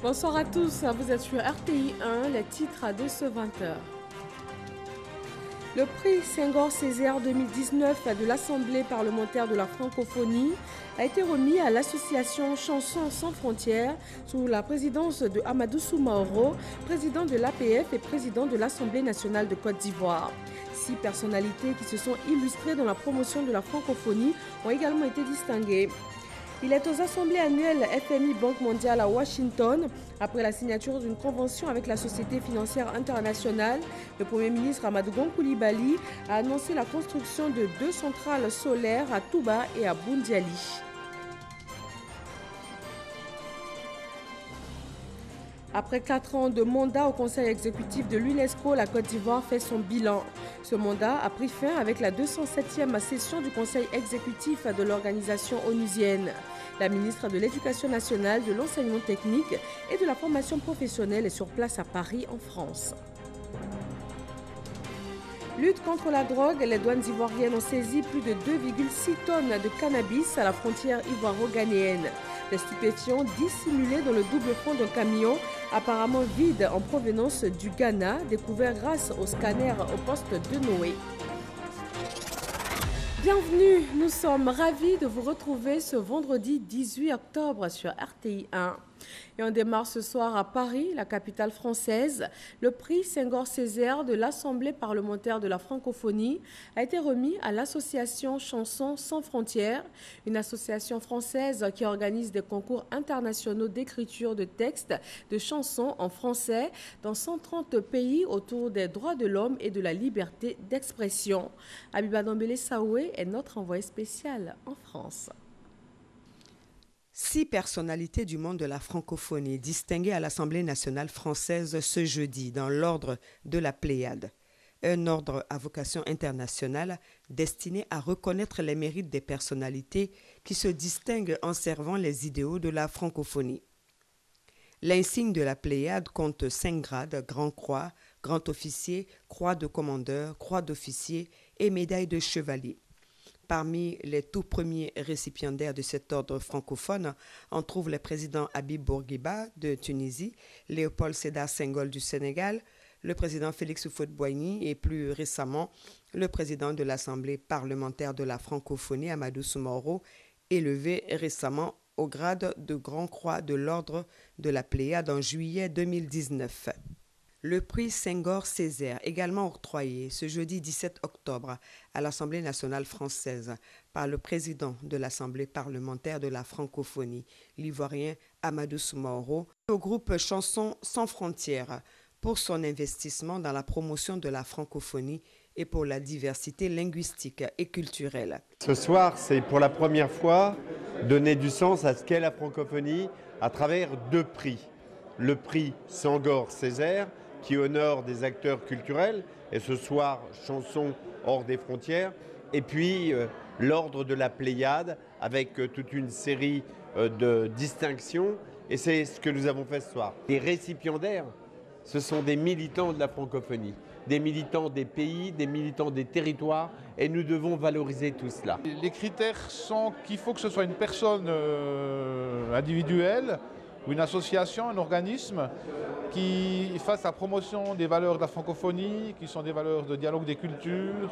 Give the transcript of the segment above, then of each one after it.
Bonsoir à tous, vous êtes sur RTI 1, les titres de ce 20h. Le prix Senghor Césaire 2019 de l'Assemblée parlementaire de la francophonie a été remis à l'association Chansons sans frontières sous la présidence de Amadou Soumaoro, président de l'APF et président de l'Assemblée nationale de Côte d'Ivoire. 6 personnalités qui se sont illustrées dans la promotion de la francophonie ont également été distinguées. Il est aux assemblées annuelles FMI Banque mondiale à Washington. Après la signature d'une convention avec la Société financière internationale, le Premier ministre Amadou Gon Coulibaly a annoncé la construction de 2 centrales solaires à Touba et à Boundiali. Après 4 ans de mandat au Conseil exécutif de l'UNESCO, la Côte d'Ivoire fait son bilan. Ce mandat a pris fin avec la 207e session du Conseil exécutif de l'organisation onusienne. La ministre de l'Éducation nationale, de l'enseignement technique et de la formation professionnelle est sur place à Paris, en France. Lutte contre la drogue, les douanes ivoiriennes ont saisi plus de 2,6 tonnes de cannabis à la frontière ivoiro-ghanéenne. Les stupéfiants dissimulés dans le double fond d'un camion apparemment vide en provenance du Ghana, découvert grâce au scanner au poste de Noé. Bienvenue, nous sommes ravis de vous retrouver ce vendredi 18 octobre sur RTI 1. Et on démarre ce soir à Paris, la capitale française. Le prix Senghor Césaire de l'Assemblée parlementaire de la francophonie a été remis à l'association Chansons sans frontières, une association française qui organise des concours internationaux d'écriture de textes de chansons en français dans 130 pays autour des droits de l'homme et de la liberté d'expression. Abiba Dambélé Saoué est notre envoyé spécial en France. 6 personnalités du monde de la francophonie distinguées à l'Assemblée nationale française ce jeudi dans l'ordre de la Pléiade. Un ordre à vocation internationale destiné à reconnaître les mérites des personnalités qui se distinguent en servant les idéaux de la francophonie. L'insigne de la Pléiade compte 5 grades, Grand Croix, Grand Officier, Croix de Commandeur, Croix d'Officier et Médaille de Chevalier. Parmi les tout premiers récipiendaires de cet ordre francophone, on trouve le président Habib Bourguiba de Tunisie, Léopold Sédar Senghor du Sénégal, le président Félix Houphouët-Boigny et plus récemment le président de l'Assemblée parlementaire de la francophonie, Amadou Soumaoro, élevé récemment au grade de Grand Croix de l'ordre de la Pléiade en juillet 2019. Le prix Senghor Césaire, également octroyé ce jeudi 17 octobre à l'Assemblée nationale française par le président de l'Assemblée parlementaire de la francophonie, l'Ivoirien Amadou Soumaoro, au groupe Chansons sans frontières pour son investissement dans la promotion de la francophonie et pour la diversité linguistique et culturelle. Ce soir, c'est pour la première fois donner du sens à ce qu'est la francophonie à travers 2 prix. Le prix Senghor Césaire, qui honore des acteurs culturels, et ce soir, Chansons hors des frontières, et puis l'ordre de la Pléiade, avec toute une série de distinctions, et c'est ce que nous avons fait ce soir. Les récipiendaires, ce sont des militants de la francophonie, des militants des pays, des militants des territoires, et nous devons valoriser tout cela. Les critères sont qu'il faut que ce soit une personne individuelle, ou une association, un organisme qui fasse la promotion des valeurs de la francophonie, qui sont des valeurs de dialogue des cultures,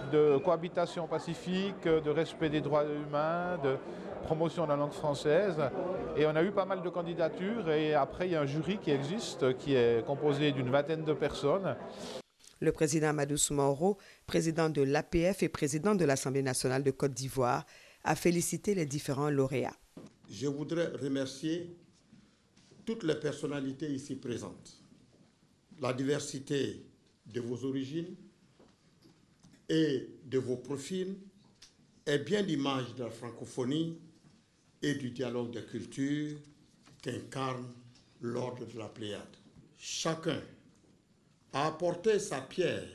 de cohabitation pacifique, de respect des droits humains, de promotion de la langue française. Et on a eu pas mal de candidatures et après il y a un jury qui existe, qui est composé d'une 20aine de personnes. Le président Amadou Soumaoro, président de l'APF et président de l'Assemblée nationale de Côte d'Ivoire, a félicité les différents lauréats. Je voudrais remercier toutes les personnalités ici présentes. La diversité de vos origines et de vos profils est bien l'image de la francophonie et du dialogue des cultures qu'incarne l'ordre de la Pléiade. Chacun a apporté sa pierre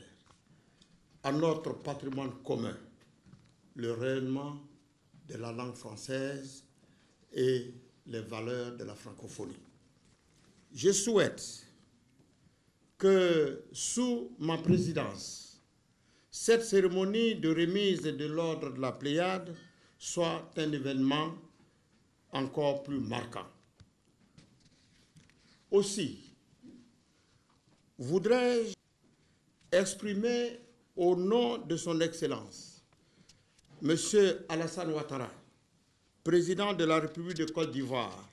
à notre patrimoine commun, le rayonnement de la langue française et les valeurs de la francophonie. Je souhaite que sous ma présidence, cette cérémonie de remise de l'ordre de la Pléiade soit un événement encore plus marquant. Aussi, voudrais-je exprimer au nom de son Excellence, M. Alassane Ouattara, président de la République de Côte d'Ivoire,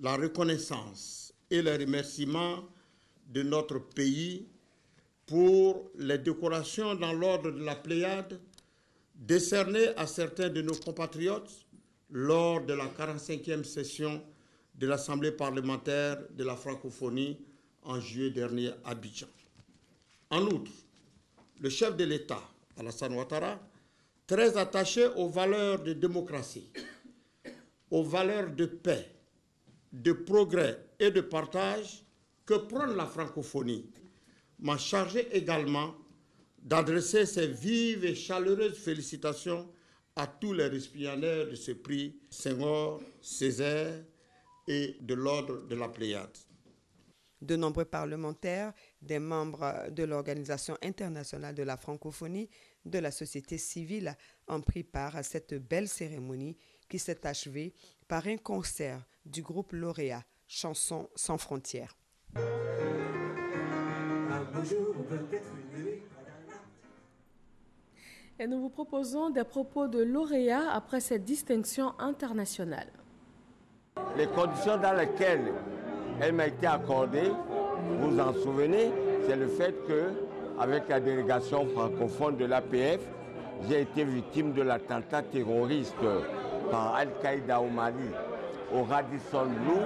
la reconnaissance et le remerciement de notre pays pour les décorations dans l'ordre de la Pléiade décernées à certains de nos compatriotes lors de la 45e session de l'Assemblée parlementaire de la francophonie en juillet dernier à Abidjan. En outre, le chef de l'État, Alassane Ouattara, très attaché aux valeurs de démocratie, aux valeurs de paix, de progrès et de partage que prône la francophonie, m'a chargé également d'adresser ses vives et chaleureuses félicitations à tous les récipiendaires de ce prix Senghor, Césaire et de l'ordre de la Pléiade. De nombreux parlementaires, des membres de l'Organisation internationale de la francophonie, de la société civile ont pris part à cette belle cérémonie qui s'est achevée par un concert du groupe lauréat Chansons sans frontières. Et nous vous proposons des propos de lauréat après cette distinction internationale. Les conditions dans lesquelles elle m'a été accordée, vous vous en souvenez, c'est le fait que, avec la délégation francophone de l'APF, j'ai été victime de l'attentat terroriste par Al-Qaïda au Mali, au Radisson Blu.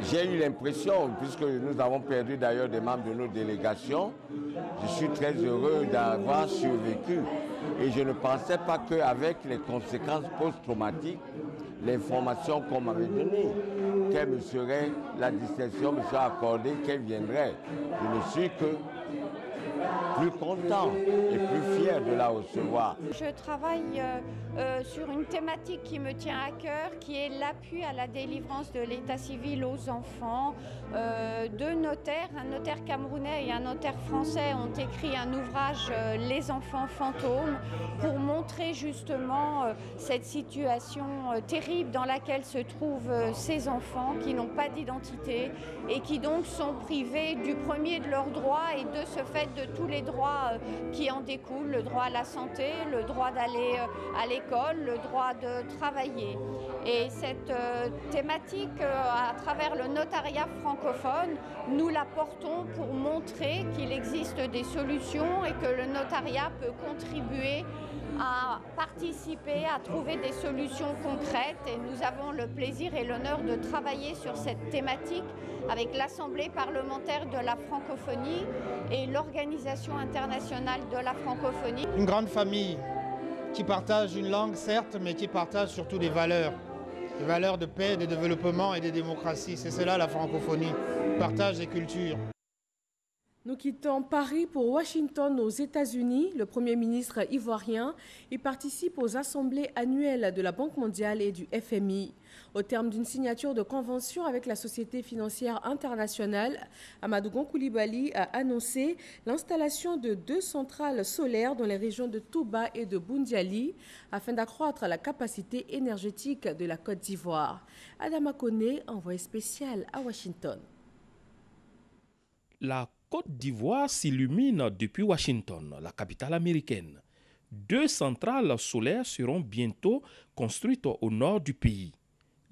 J'ai eu l'impression, puisque nous avons perdu d'ailleurs des membres de nos délégations, je suis très heureux d'avoir survécu. Et je ne pensais pas qu'avec les conséquences post-traumatiques, l'information qu'on m'avait donnée, quelle me serait la distinction me serait accordée, qu'elle viendrait. Je ne suis que plus content et plus fier de la recevoir. Je travaille sur une thématique qui me tient à cœur, qui est l'appui à la délivrance de l'état civil aux enfants. Deux notaires, un notaire camerounais et un notaire français, ont écrit un ouvrage, Les enfants fantômes, pour montrer justement cette situation terrible dans laquelle se trouvent ces enfants qui n'ont pas d'identité et qui donc sont privés du premier de leurs droits et de ce fait de tous les droits qui en découlent, le droit à la santé, le droit d'aller à l'école, le droit de travailler. Et cette thématique, à travers le notariat francophone, nous la portons pour montrer qu'il existe des solutions et que le notariat peut contribuer à participer, à trouver des solutions concrètes. Et nous avons le plaisir et l'honneur de travailler sur cette thématique avec l'Assemblée parlementaire de la francophonie et l'Organisation internationale de la francophonie. Une grande famille qui partage une langue, certes, mais qui partage surtout des valeurs de paix, de développement et de démocratie. C'est cela la francophonie, partage des cultures. Nous quittons Paris pour Washington aux États-Unis. Le Premier ministre ivoirien y participe aux assemblées annuelles de la Banque mondiale et du FMI. Au terme d'une signature de convention avec la Société financière internationale, Amadou Gon Coulibaly a annoncé l'installation de 2 centrales solaires dans les régions de Touba et de Boundiali afin d'accroître la capacité énergétique de la Côte d'Ivoire. Adama Koné, envoyé spécial à Washington. La Côte d'Ivoire s'illumine depuis Washington, la capitale américaine. 2 centrales solaires seront bientôt construites au nord du pays.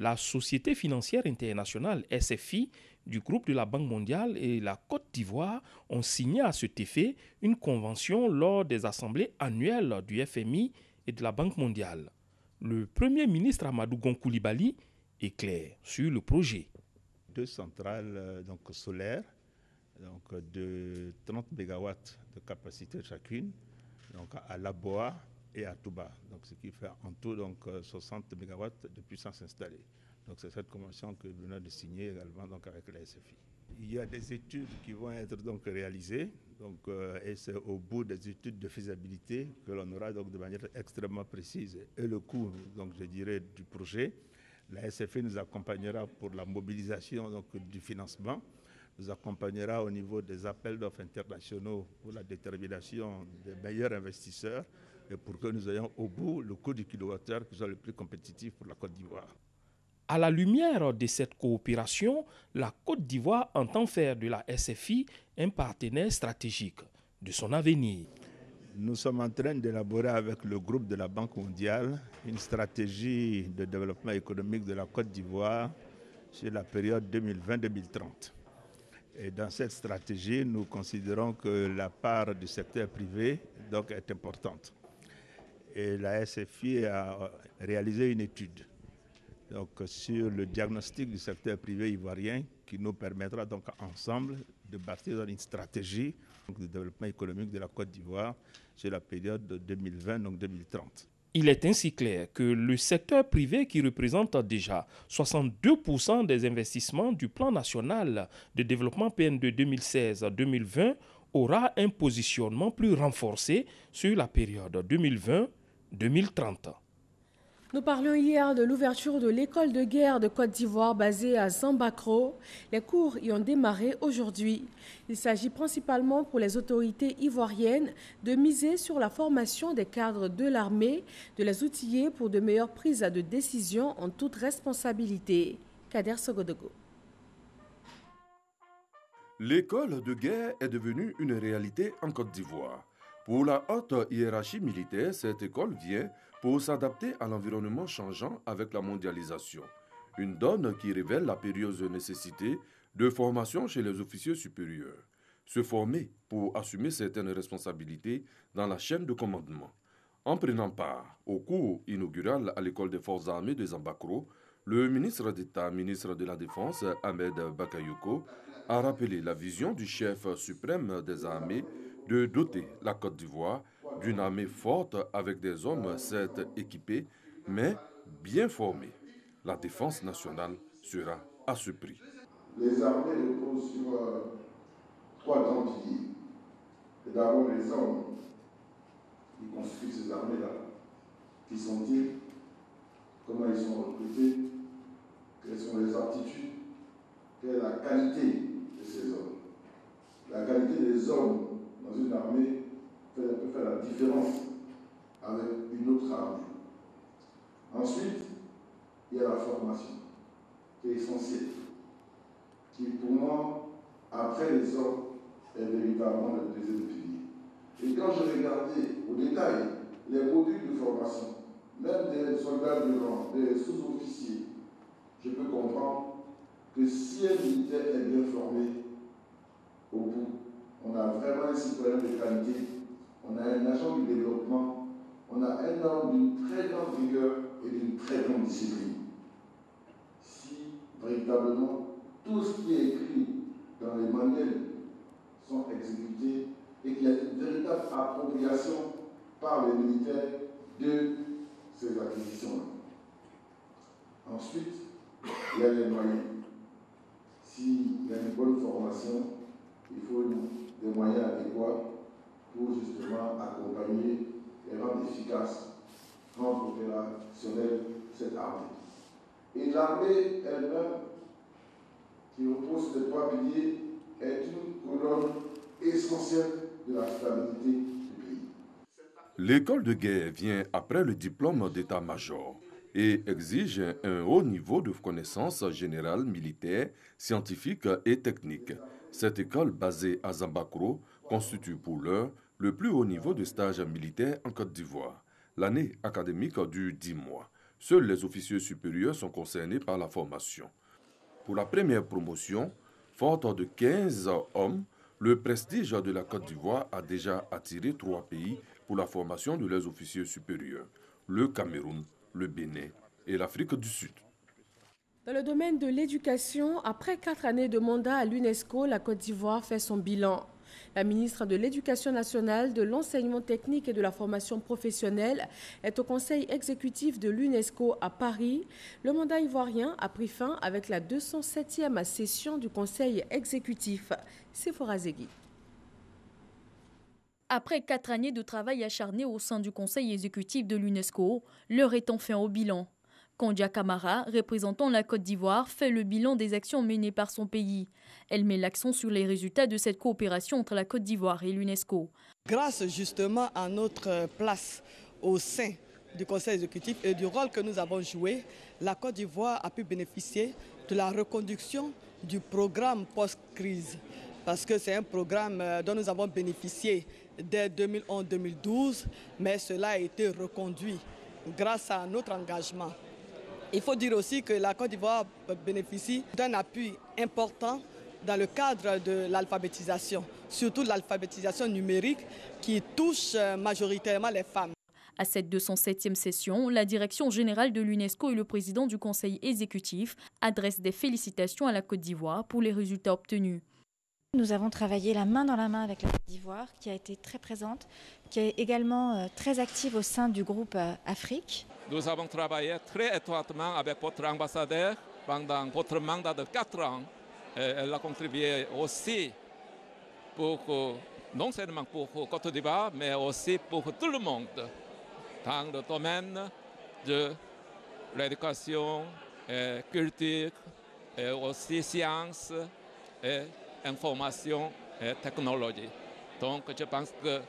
La Société financière internationale SFI du groupe de la Banque mondiale et la Côte d'Ivoire ont signé à cet effet une convention lors des assemblées annuelles du FMI et de la Banque mondiale. Le Premier ministre Amadou Gon Coulibaly est clair sur le projet. 2 centrales solaires de 30 MW de capacité chacune, à Laboa et à Touba, ce qui fait en tout 60 MW de puissance installée. C'est cette convention que nous venons de signer également avec la SFI. Il y a des études qui vont être réalisées, et c'est au bout des études de faisabilité que l'on aura de manière extrêmement précise et le coût, je dirais, du projet. La SFI nous accompagnera pour la mobilisation du financement, nous accompagnera au niveau des appels d'offres internationaux pour la détermination des meilleurs investisseurs et pour que nous ayons au bout le coût du kilowattheure qui soit le plus compétitif pour la Côte d'Ivoire. À la lumière de cette coopération, la Côte d'Ivoire entend faire de la SFI un partenaire stratégique de son avenir. Nous sommes en train d'élaborer avec le groupe de la Banque mondiale une stratégie de développement économique de la Côte d'Ivoire sur la période 2020-2030. Et dans cette stratégie, nous considérons que la part du secteur privé donc, est importante. Et la SFI a réalisé une étude donc, sur le diagnostic du secteur privé ivoirien qui nous permettra donc ensemble de bâtir dans une stratégie de développement économique de la Côte d'Ivoire sur la période de 2020-2030. Il est ainsi clair que le secteur privé, qui représente déjà 62% des investissements du plan national de développement PN2 2016-2020, aura un positionnement plus renforcé sur la période 2020-2030. Nous parlions hier de l'ouverture de l'école de guerre de Côte d'Ivoire basée à Zambakro. Les cours y ont démarré aujourd'hui. Il s'agit principalement pour les autorités ivoiriennes de miser sur la formation des cadres de l'armée, de les outiller pour de meilleures prises de décision en toute responsabilité. Kader Sogodogo. L'école de guerre est devenue une réalité en Côte d'Ivoire. Pour la haute hiérarchie militaire, cette école vient pour s'adapter à l'environnement changeant avec la mondialisation. Une donne qui révèle la périlleuse nécessité de formation chez les officiers supérieurs. Se former pour assumer certaines responsabilités dans la chaîne de commandement. En prenant part au cours inaugural à l'école des forces armées de Zambakro, le ministre d'État, ministre de la Défense, Ahmed Bakayoko, a rappelé la vision du chef suprême des armées de doter la Côte d'Ivoire d'une armée forte avec des hommes certes équipés, mais bien formés. La défense nationale sera à ce prix. Les armées reposent sur trois grands piliers. D'abord, les hommes qui constituent ces armées-là. Qui sont-ils? Comment ils sont recrutés? Quelles sont les aptitudes? Quelle est la qualité de ces hommes? La qualité des hommes dans une armée peut faire la différence avec une autre armée. Ensuite, il y a la formation, qui est essentielle, qui pour moi, après les hommes, est véritablement le deuxième pilier. Et quand je regardais au détail les modules de formation, même des soldats de rang, des sous-officiers, je peux comprendre que si un militaire est bien formé, au bout, on a vraiment un citoyen de qualité, on a un agent du développement, on a un homme d'une très grande rigueur et d'une très grande discipline. Si véritablement tout ce qui est écrit dans les manuels sont exécutés et qu'il y a une véritable appropriation par les militaires de ces acquisitions-là. Ensuite, il y a les moyens. S'il y a une bonne formation, il faut des moyens adéquats pour justement accompagner et rendre efficace, rendre opérationnelle cette armée. Et l'armée elle-même, qui repose sur les trois piliers, est une colonne essentielle de la stabilité du pays. L'école de guerre vient après le diplôme d'état-major et exige un haut niveau de connaissances générales, militaires, scientifiques et techniques. Cette école basée à Zambakro constitue pour l'heure le plus haut niveau de stage militaire en Côte d'Ivoire. L'année académique dure 10 mois. Seuls les officiers supérieurs sont concernés par la formation. Pour la première promotion, forte de 15 hommes, le prestige de la Côte d'Ivoire a déjà attiré 3 pays pour la formation de leurs officiers supérieurs, le Cameroun, le Bénin et l'Afrique du Sud. Dans le domaine de l'éducation, après 4 années de mandat à l'UNESCO, la Côte d'Ivoire fait son bilan. La ministre de l'Éducation nationale, de l'enseignement technique et de la formation professionnelle est au conseil exécutif de l'UNESCO à Paris. Le mandat ivoirien a pris fin avec la 207e session du conseil exécutif. Sephora Zegui. Après 4 années de travail acharné au sein du conseil exécutif de l'UNESCO, l'heure est enfin au bilan. Kondia Camara, représentant la Côte d'Ivoire, fait le bilan des actions menées par son pays. Elle met l'accent sur les résultats de cette coopération entre la Côte d'Ivoire et l'UNESCO. Grâce justement à notre place au sein du Conseil exécutif et du rôle que nous avons joué, la Côte d'Ivoire a pu bénéficier de la reconduction du programme post-crise. Parce que c'est un programme dont nous avons bénéficié dès 2011-2012, mais cela a été reconduit grâce à notre engagement. Il faut dire aussi que la Côte d'Ivoire bénéficie d'un appui important dans le cadre de l'alphabétisation, surtout l'alphabétisation numérique qui touche majoritairement les femmes. À cette 207e session, la direction générale de l'UNESCO et le président du conseil exécutif adressent des félicitations à la Côte d'Ivoire pour les résultats obtenus. Nous avons travaillé la main dans la main avec la Côte d'Ivoire, qui a été très présente, qui est également très active au sein du groupe Afrique. Nous avons travaillé très étroitement avec votre ambassadeur pendant votre mandat de 4 ans. Elle a contribué aussi non seulement pour Côte d'Ivoire, mais aussi pour tout le monde, dans le domaine de l'éducation, culture, et aussi sciences, et information et technologie. Donc je pense que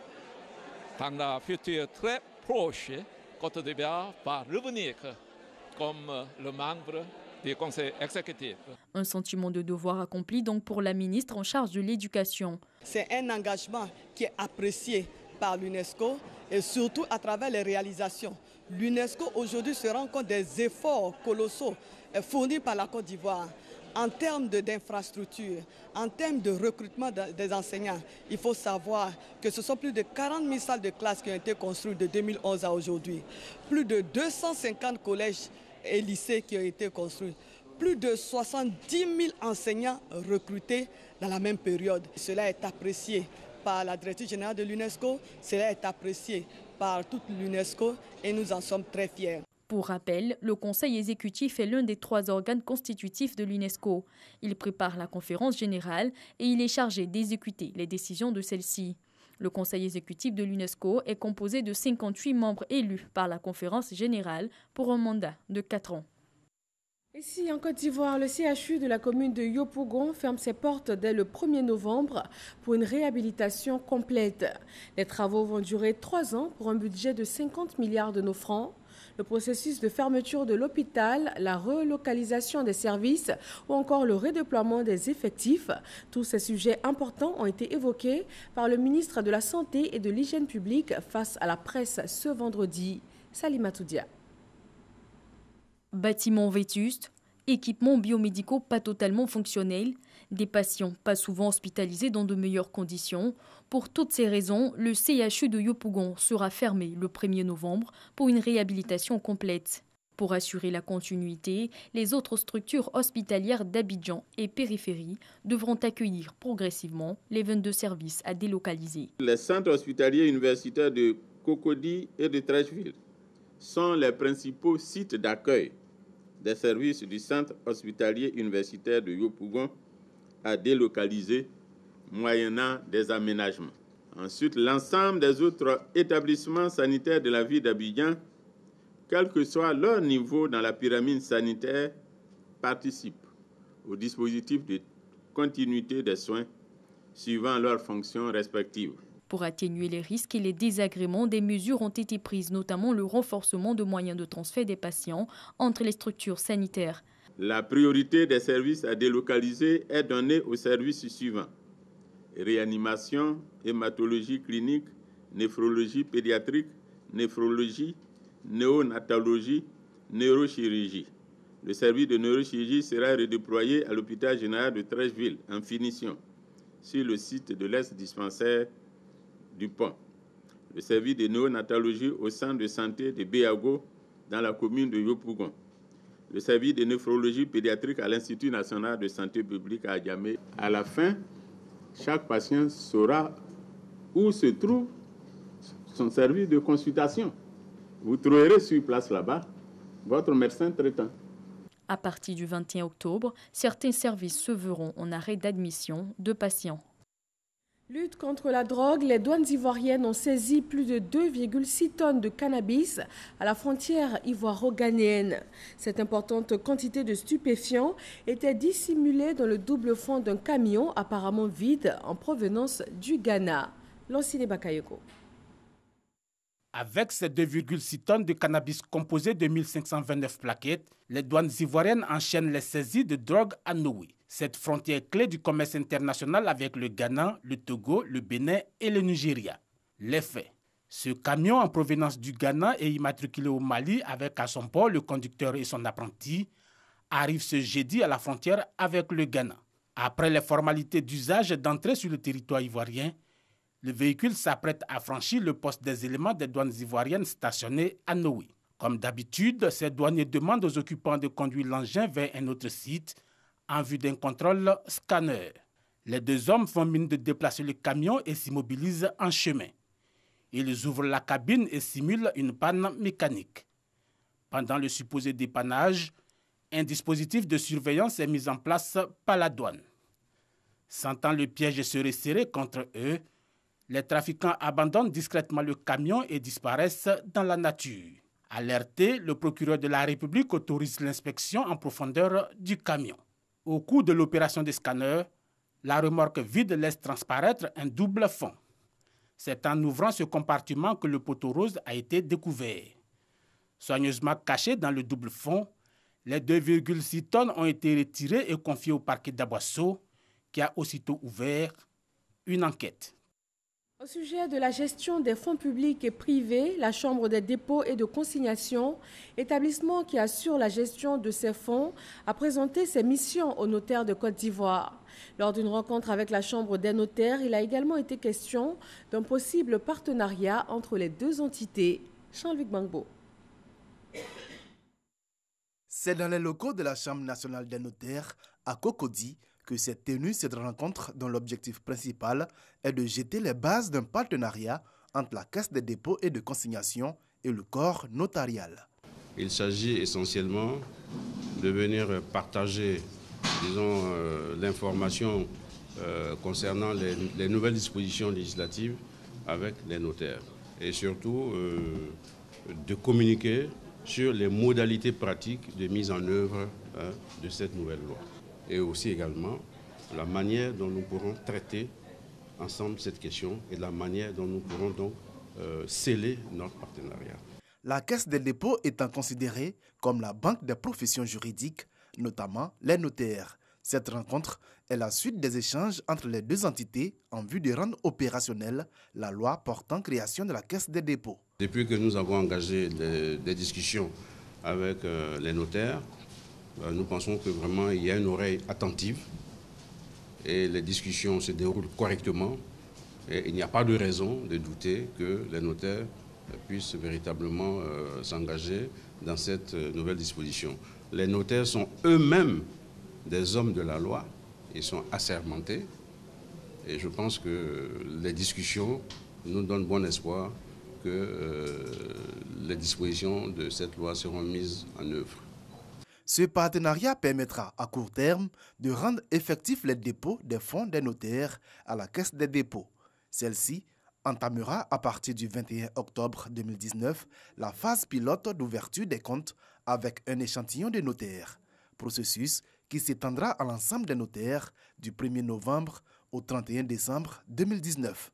dans la future très proche, Côte d'Ivoire va revenir comme le membre du Conseil exécutif. Un sentiment de devoir accompli donc pour la ministre en charge de l'éducation. C'est un engagement qui est apprécié par l'UNESCO et surtout à travers les réalisations. L'UNESCO aujourd'hui se rend compte des efforts colossaux fournis par la Côte d'Ivoire. En termes d'infrastructures, en termes de recrutement des enseignants, il faut savoir que ce sont plus de 40 000 salles de classe qui ont été construites de 2011 à aujourd'hui. Plus de 250 collèges et lycées qui ont été construits. Plus de 70 000 enseignants recrutés dans la même période. Cela est apprécié par la directrice générale de l'UNESCO, cela est apprécié par toute l'UNESCO et nous en sommes très fiers. Pour rappel, le Conseil exécutif est l'un des 3 organes constitutifs de l'UNESCO. Il prépare la conférence générale et il est chargé d'exécuter les décisions de celle-ci. Le Conseil exécutif de l'UNESCO est composé de 58 membres élus par la conférence générale pour un mandat de 4 ans. Ici en Côte d'Ivoire, le CHU de la commune de Yopougon ferme ses portes dès le 1er novembre pour une réhabilitation complète. Les travaux vont durer 3 ans pour un budget de 50 milliards de nos francs. Le processus de fermeture de l'hôpital, la relocalisation des services ou encore le redéploiement des effectifs, tous ces sujets importants ont été évoqués par le ministre de la Santé et de l'Hygiène publique face à la presse ce vendredi. Salimatou Dia. Bâtiments vétustes, équipements biomédicaux pas totalement fonctionnels, des patients pas souvent hospitalisés dans de meilleures conditions. Pour toutes ces raisons, le CHU de Yopougon sera fermé le 1er novembre pour une réhabilitation complète. Pour assurer la continuité, les autres structures hospitalières d'Abidjan et périphérie devront accueillir progressivement les 22 services à délocaliser. Les centres hospitaliers universitaires de Cocody et de Treichville sont les principaux sites d'accueil des services du centre hospitalier universitaire de Yopougon à délocaliser moyennant des aménagements. Ensuite, l'ensemble des autres établissements sanitaires de la ville d'Abidjan, quel que soit leur niveau dans la pyramide sanitaire, participent au dispositif de continuité des soins suivant leurs fonctions respectives. Pour atténuer les risques et les désagréments, des mesures ont été prises, notamment le renforcement de moyens de transfert des patients entre les structures sanitaires. La priorité des services à délocaliser est donnée aux services suivants: réanimation, hématologie clinique, néphrologie pédiatrique, néphrologie, néonatologie, neurochirurgie. Le service de neurochirurgie sera redéployé à l'hôpital général de Treichville en finition, sur le site de l'ex-dispensaire du Pont. Le service de néonatologie au centre de santé de Béago dans la commune de Yopougon. Le service de néphrologie pédiatrique à l'Institut national de santé publique à Adjamé. À la fin, chaque patient saura où se trouve son service de consultation. Vous trouverez sur place là-bas votre médecin traitant. À partir du 21 octobre, certains services se verront en arrêt d'admission de patients. Lutte contre la drogue, les douanes ivoiriennes ont saisi plus de 2,6 tonnes de cannabis à la frontière ivoiro-ghanéenne. Cette importante quantité de stupéfiants était dissimulée dans le double fond d'un camion apparemment vide en provenance du Ghana. Lancine Bakayoko. Avec ses 2,6 tonnes de cannabis composé de 1529 plaquettes, les douanes ivoiriennes enchaînent les saisies de drogue à Noé. Cette frontière clé du commerce international avec le Ghana, le Togo, le Bénin et le Nigeria. Les faits. Ce camion en provenance du Ghana et immatriculé au Mali avec à son port le conducteur et son apprenti arrive ce jeudi à la frontière avec le Ghana. Après les formalités d'usage d'entrée sur le territoire ivoirien, le véhicule s'apprête à franchir le poste des éléments des douanes ivoiriennes stationnés à Noé. Comme d'habitude, ces douaniers demandent aux occupants de conduire l'engin vers un autre site en vue d'un contrôle scanner. Les deux hommes font mine de déplacer le camion et s'immobilisent en chemin. Ils ouvrent la cabine et simulent une panne mécanique. Pendant le supposé dépannage, un dispositif de surveillance est mis en place par la douane. Sentant le piège se resserrer contre eux, les trafiquants abandonnent discrètement le camion et disparaissent dans la nature. Alerté, le procureur de la République autorise l'inspection en profondeur du camion. Au cours de l'opération des scanners, la remorque vide laisse transparaître un double fond. C'est en ouvrant ce compartiment que le poteau rose a été découvert. Soigneusement caché dans le double fond, les 2,6 tonnes ont été retirées et confiées au parquet d'Aboisseau, qui a aussitôt ouvert une enquête. Au sujet de la gestion des fonds publics et privés, la Chambre des dépôts et de consignation, établissement qui assure la gestion de ces fonds, a présenté ses missions aux notaires de Côte d'Ivoire. Lors d'une rencontre avec la Chambre des notaires, il a également été question d'un possible partenariat entre les deux entités. Jean-Luc Bangbo. C'est dans les locaux de la Chambre nationale des notaires, à Cocody, que s'est tenue cette rencontre dont l'objectif principal est de jeter les bases d'un partenariat entre la Caisse des dépôts et de consignation et le corps notarial. Il s'agit essentiellement de venir partager, disons, l'information concernant les nouvelles dispositions législatives avec les notaires et surtout de communiquer sur les modalités pratiques de mise en œuvre de cette nouvelle loi. Et aussi également la manière dont nous pourrons traiter ensemble cette question et la manière dont nous pourrons donc sceller notre partenariat. La Caisse des dépôts étant considérée comme la banque des professions juridiques, notamment les notaires. Cette rencontre est la suite des échanges entre les deux entités en vue de rendre opérationnelle la loi portant création de la Caisse des dépôts. Depuis que nous avons engagé des discussions avec les notaires, nous pensons que vraiment il y a une oreille attentive et les discussions se déroulent correctement et il n'y a pas de raison de douter que les notaires puissent véritablement s'engager dans cette nouvelle disposition. Les notaires sont eux-mêmes des hommes de la loi, ils sont assermentés et je pense que les discussions nous donnent bon espoir que les dispositions de cette loi seront mises en œuvre. Ce partenariat permettra à court terme de rendre effectifs les dépôts des fonds des notaires à la Caisse des dépôts. Celle-ci entamera à partir du 21 octobre 2019 la phase pilote d'ouverture des comptes avec un échantillon de notaires. Processus qui s'étendra à l'ensemble des notaires du 1er novembre au 31 décembre 2019.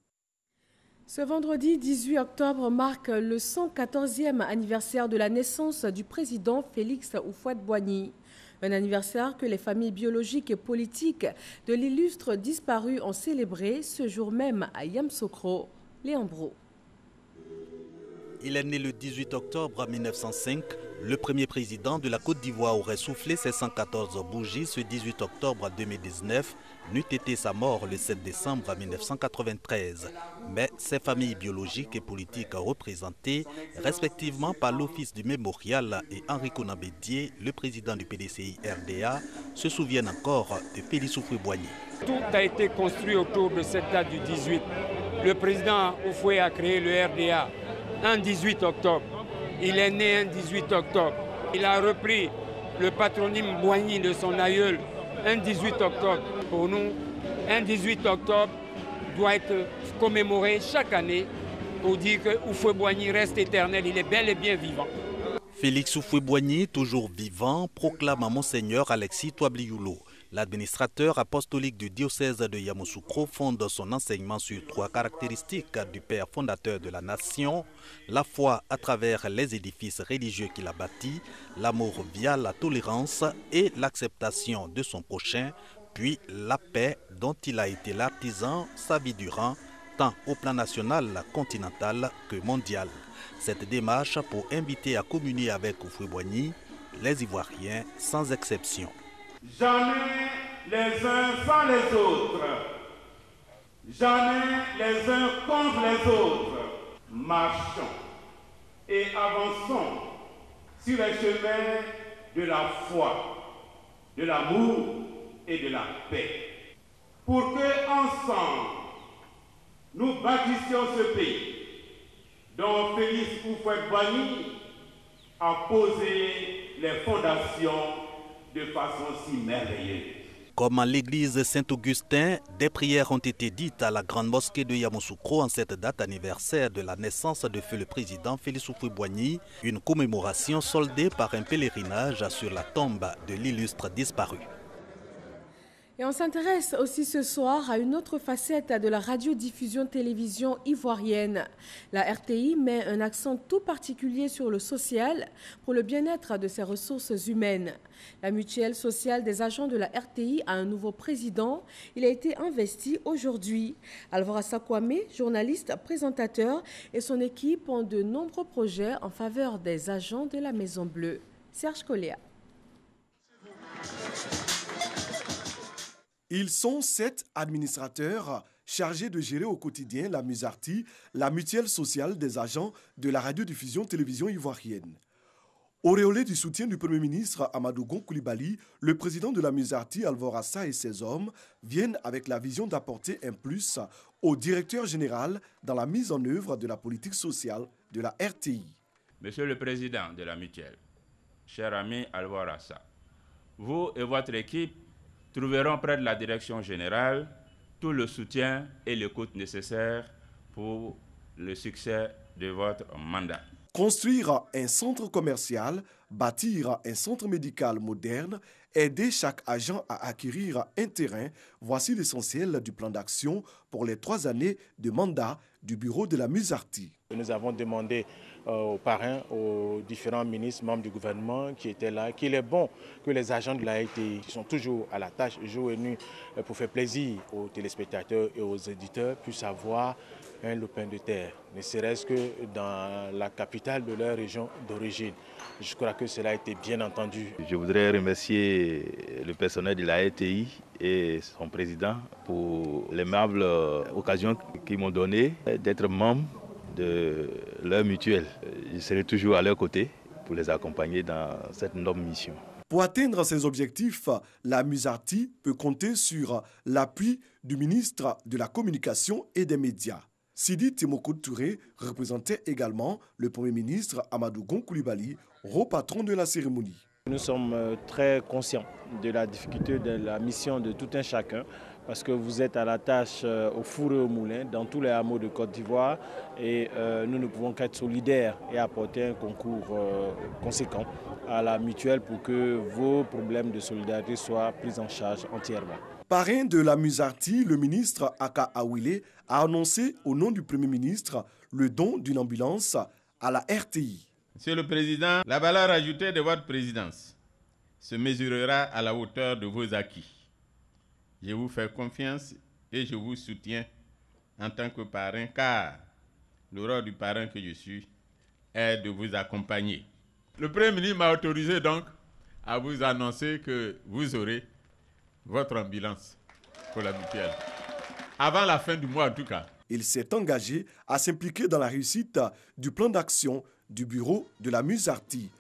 Ce vendredi 18 octobre marque le 114e anniversaire de la naissance du président Félix Houphouët-Boigny. Un anniversaire que les familles biologiques et politiques de l'illustre disparu ont célébré ce jour même à Yamoussoukro, Léon Bro. Il est né le 18 octobre 1905. Le premier président de la Côte d'Ivoire aurait soufflé ses 114 bougies ce 18 octobre 2019, n'eût été sa mort le 7 décembre 1993. Mais ses familles biologiques et politiques représentées, respectivement par l'Office du Mémorial et Henri Konan Bédié, le président du PDCI RDA, se souviennent encore de Félix Houphouët-Boigny. Tout a été construit autour de cette date du 18. Le président Houphouët a créé le RDA un 18 octobre. Il est né un 18 octobre. Il a repris le patronyme Boigny de son aïeul un 18 octobre. Pour nous, un 18 octobre doit être commémoré chaque année pour dire que Houphouët-Boigny reste éternel. Il est bel et bien vivant. Félix Houphouët-Boigny, toujours vivant, proclame à Monseigneur Alexis Touablioulo. L'administrateur apostolique du diocèse de Yamoussoukro fonde son enseignement sur 3 caractéristiques du père fondateur de la nation, la foi à travers les édifices religieux qu'il a bâtis, l'amour via la tolérance et l'acceptation de son prochain, puis la paix dont il a été l'artisan sa vie durant, tant au plan national, continental que mondial. Cette démarche pour inviter à communier avec Houphouët-Boigny les Ivoiriens sans exception. Jamais les uns sans les autres, jamais les uns contre les autres, marchons et avançons sur les chemins de la foi, de l'amour et de la paix, pour que ensemble nous bâtissions ce pays dont Félix Houphouët-Boigny a posé les fondations de façon si merveilleuse. Comme à l'église Saint-Augustin, des prières ont été dites à la grande mosquée de Yamoussoukro en cette date anniversaire de la naissance de feu le président Félix Houphouët-Boigny, une commémoration soldée par un pèlerinage sur la tombe de l'illustre disparu. Et on s'intéresse aussi ce soir à une autre facette de la radiodiffusion-télévision ivoirienne. La RTI met un accent tout particulier sur le social pour le bien-être de ses ressources humaines. La mutuelle sociale des agents de la RTI a un nouveau président. Il a été investi aujourd'hui. Alvaro Sakwame, journaliste, présentateur, et son équipe ont de nombreux projets en faveur des agents de la Maison Bleue. Serge Coléa. Ils sont 7 administrateurs chargés de gérer au quotidien la Musarti, la mutuelle sociale des agents de la radiodiffusion télévision ivoirienne. Auréolé du soutien du Premier ministre Amadou Gon Coulibaly, le président de la Musarti, Alvaro Assa et ses hommes viennent avec la vision d'apporter un plus au directeur général dans la mise en œuvre de la politique sociale de la RTI. Monsieur le président de la mutuelle, cher ami Alvaro Assa, vous et votre équipe trouveront près de la direction générale tout le soutien et l'écoute nécessaires pour le succès de votre mandat. Construire un centre commercial, bâtir un centre médical moderne, aider chaque agent à acquérir un terrain, voici l'essentiel du plan d'action pour les 3 années de mandat du bureau de la Musarti. Nous avons demandé aux parrains, aux différents ministres, membres du gouvernement qui étaient là, qu'il est bon que les agents de la RTI, qui sont toujours à la tâche jour et nuit pour faire plaisir aux téléspectateurs et aux éditeurs, puissent avoir un lopin de terre, ne serait-ce que dans la capitale de leur région d'origine. Je crois que cela a été bien entendu. Je voudrais remercier le personnel de la RTI et son président pour l'aimable occasion qu'ils m'ont donnée d'être membre de leur mutuelle. Je serai toujours à leur côté pour les accompagner dans cette noble mission. Pour atteindre ces objectifs, la Musarti peut compter sur l'appui du ministre de la Communication et des Médias. Sidi Timoko Touré représentait également le Premier ministre Amadou Gon Coulibaly, haut patron de la cérémonie. Nous sommes très conscients de la difficulté de la mission de tout un chacun, parce que vous êtes à la tâche au four et au moulin dans tous les hameaux de Côte d'Ivoire et nous ne pouvons qu'être solidaires et apporter un concours conséquent à la mutuelle pour que vos problèmes de solidarité soient pris en charge entièrement. Parrain de la Musarti, le ministre Aka Awile a annoncé au nom du Premier ministre le don d'une ambulance à la RTI. Monsieur le Président, la valeur ajoutée de votre présidence se mesurera à la hauteur de vos acquis. Je vous fais confiance et je vous soutiens en tant que parrain, car le rôle du parrain que je suis est de vous accompagner. Le Premier ministre m'a autorisé donc à vous annoncer que vous aurez votre ambulance pour la mutuelle. Avant la fin du mois en tout cas. Il s'est engagé à s'impliquer dans la réussite du plan d'action du bureau de la Musarti.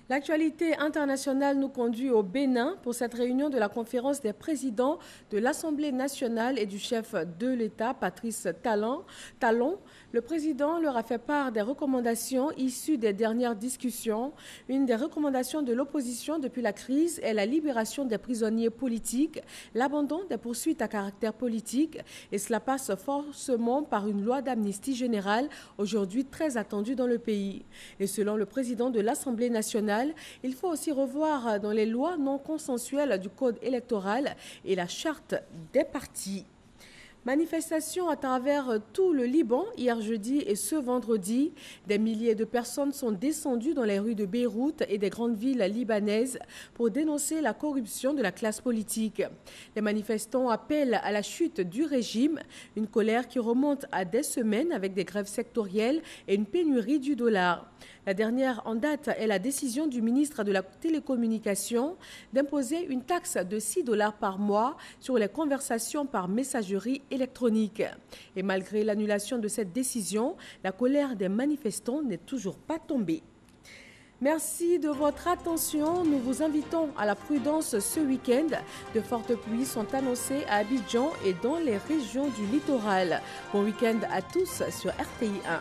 L'actualité internationale nous conduit au Bénin pour cette réunion de la conférence des présidents de l'Assemblée nationale et du chef de l'État, Patrice Talon. Le président leur a fait part des recommandations issues des dernières discussions. Une des recommandations de l'opposition depuis la crise est la libération des prisonniers politiques, l'abandon des poursuites à caractère politique, et cela passe forcément par une loi d'amnistie générale, aujourd'hui très attendue dans le pays. Et selon le président de l'Assemblée nationale, sociale, il faut aussi revoir dans les lois non consensuelles du code électoral et la charte des partis. Manifestation à travers tout le Liban hier jeudi et ce vendredi. Des milliers de personnes sont descendues dans les rues de Beyrouth et des grandes villes libanaises pour dénoncer la corruption de la classe politique. Les manifestants appellent à la chute du régime, une colère qui remonte à des semaines avec des grèves sectorielles et une pénurie du dollar. La dernière en date est la décision du ministre de la Télécommunication d'imposer une taxe de $6 par mois sur les conversations par messagerie électronique. Et malgré l'annulation de cette décision, la colère des manifestants n'est toujours pas tombée. Merci de votre attention. Nous vous invitons à la prudence ce week-end. De fortes pluies sont annoncées à Abidjan et dans les régions du littoral. Bon week-end à tous sur RTI 1.